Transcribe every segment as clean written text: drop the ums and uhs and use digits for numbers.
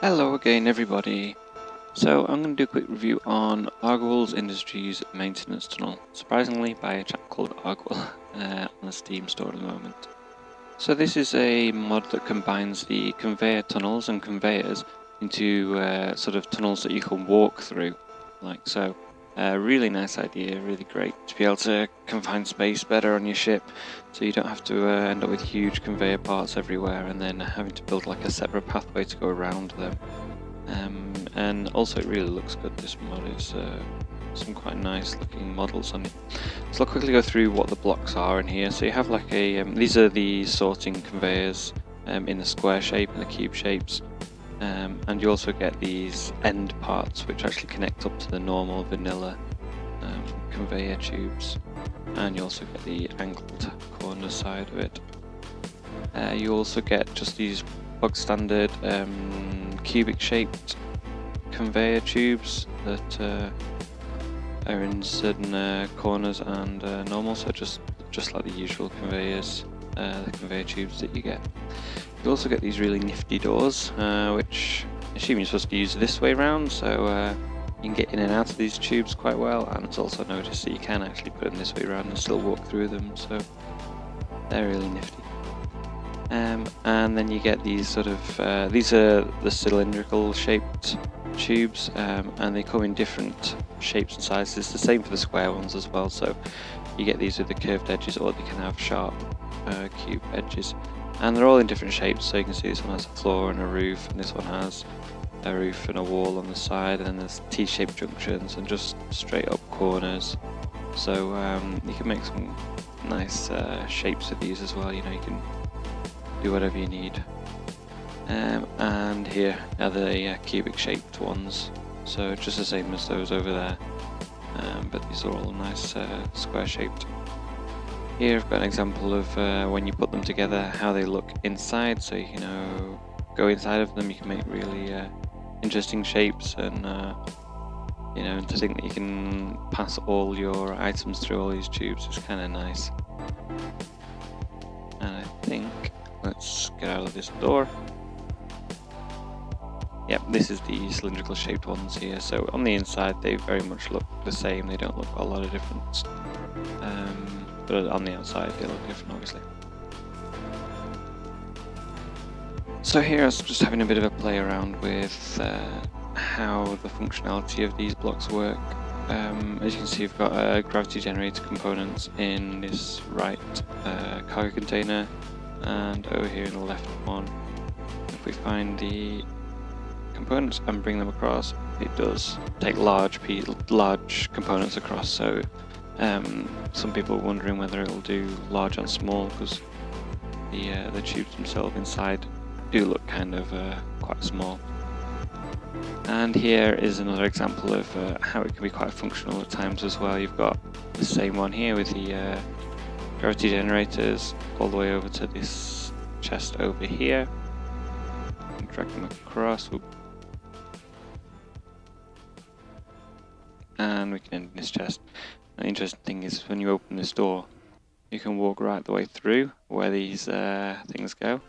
Hello again everybody. So I'm going to do a quick review on Argual Industries Maintenance Tunnel, surprisingly by a chap called Argual on the Steam store at the moment. So this is a mod that combines the conveyor tunnels and conveyors into sort of tunnels that you can walk through, like so. Really nice idea, really great to be able to confine space better on your ship, so you don't have to end up with huge conveyor parts everywhere and then having to build like a separate pathway to go around them. And also it really looks good, this mod. Is some quite nice looking models on it. So I'll quickly go through what the blocks are in here. So you have like a, these are the sorting conveyors in the square shape and the cube shapes. And you also get these end parts which actually connect up to the normal vanilla conveyor tubes, and you also get the angled corner side of it. You also get just these bog standard cubic shaped conveyor tubes that are in certain corners and normal, so just like the usual conveyors, the conveyor tubes that you get. You also get these really nifty doors, which I assume you're supposed to use this way around, so you can get in and out of these tubes quite well, and it's also noticed that you can actually put them this way around and still walk through them, so they're really nifty. And then you get these sort of, these are the cylindrical shaped tubes, and they come in different shapes and sizes, the same for the square ones as well, so you get these with the curved edges, or they can have sharp cube edges. And they're all in different shapes, so you can see this one has a floor and a roof, and this one has a roof and a wall on the side, and then there's T-shaped junctions and just straight up corners. So you can make some nice shapes with these as well, you know, you can do whatever you need. And here are the cubic shaped ones, so just the same as those over there, but these are all nice square shaped. Here I've got an example of when you put them together, how they look inside, so you know, go inside of them, you can make really interesting shapes, and you know, to think that you can pass all your items through all these tubes is kind of nice. And I think, let's get out of this door. Yep, this is the cylindrical shaped ones here, so on the inside they very much look the same, they don't look a lot of difference. But on the outside they look different, obviously. So here I was just having a bit of a play around with how the functionality of these blocks work. As you can see, we've got gravity generator components in this right cargo container, and over here in the left one. If we find the components and bring them across, it does take large components across, so some people are wondering whether it'll do large and small, because the tubes themselves inside do look kind of quite small. And here is another example of how it can be quite functional at times as well. You've got the same one here with the gravity generators all the way over to this chest over here. And drag them across. And we can end in this chest. The interesting thing is, when you open this door, you can walk right the way through where these things go.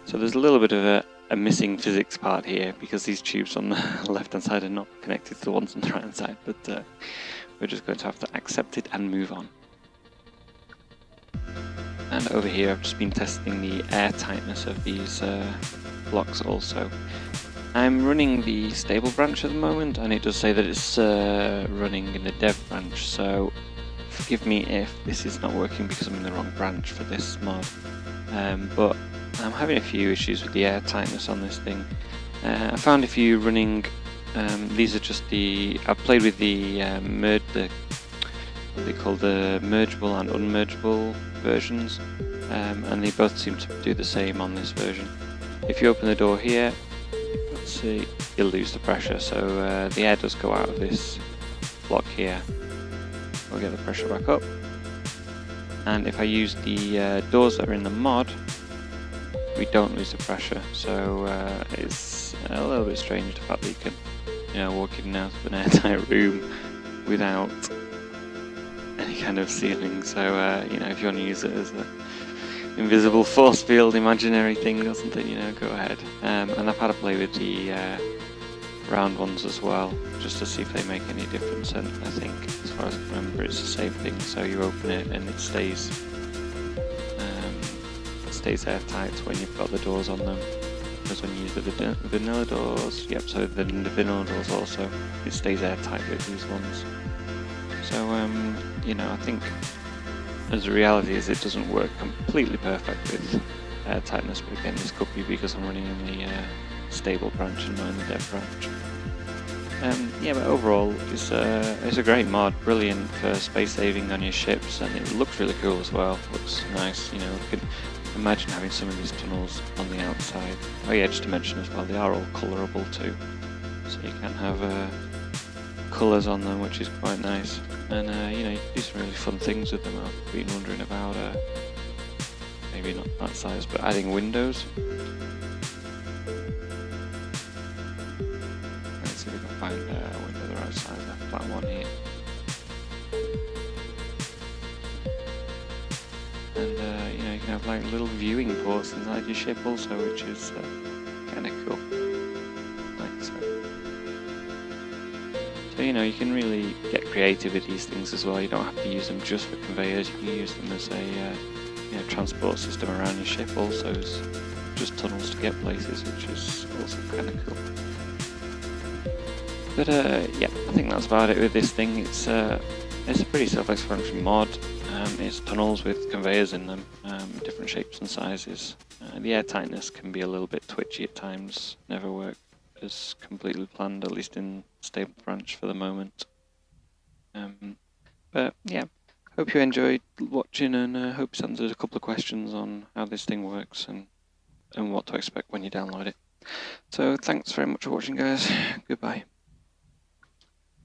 So there's a little bit of a missing physics part here, because these tubes on the left hand side are not connected to the ones on the right hand side, but we're just going to have to accept it and move on. And over here I've just been testing the air tightness of these blocks also. I'm running the stable branch at the moment, and it does say that it's running in the dev branch, so forgive me if this is not working because I'm in the wrong branch for this mod. But I'm having a few issues with the air tightness on this thing. I found if you running, these are just I've played with the what they call the mergeable and unmergeable versions, and they both seem to do the same on this version. If you open the door here, see, you'll lose the pressure, so the air does go out of this block here. We'll get the pressure back up, and if I use the doors that are in the mod, we don't lose the pressure, so it's a little bit strange the fact that you can, you know, walk in and out of an airtight room without any kind of ceiling. So you know, if you want to use it as invisible force field imaginary thing or something, you know, go ahead. And I've had a play with the round ones as well, just to see if they make any difference, and I think, as far as I can remember, it's the same thing. So you open it and it stays airtight when you've got the doors on them. Because when you use the vanilla doors, yep, so the vanilla doors also, it stays airtight with these ones. So, you know, I think as the reality is it doesn't work completely perfect with airtightness, but again, this could be because I'm running in the stable branch and not in the dev branch. Yeah, but overall, it's a great mod, brilliant for space saving on your ships, and it looks really cool as well. Looks nice, you know. You can imagine having some of these tunnels on the outside. Oh yeah, just to mention as well, they are all colourable too, so you can have colours on them, which is quite nice. And you know, you can do some really fun things with them. I've been wondering about maybe not that size, but adding windows. Let's see if we can find a window the right size, a flat one here. And you know, you can have like little viewing ports inside your ship also, which is kind of cool. Like so. So you know, you can really get creative with these things as well. You don't have to use them just for conveyors. You can use them as a you know, transport system around your ship also, as just tunnels to get places, which is also kind of cool. But yeah, I think that's about it with this thing. It's a pretty self-explanatory mod. It's tunnels with conveyors in them, different shapes and sizes. The airtightness can be a little bit twitchy at times, never work as completely planned, at least in stable branch for the moment. But yeah, hope you enjoyed watching, and hope it's answered a couple of questions on how this thing works and what to expect when you download it. So thanks very much for watching, guys. Goodbye.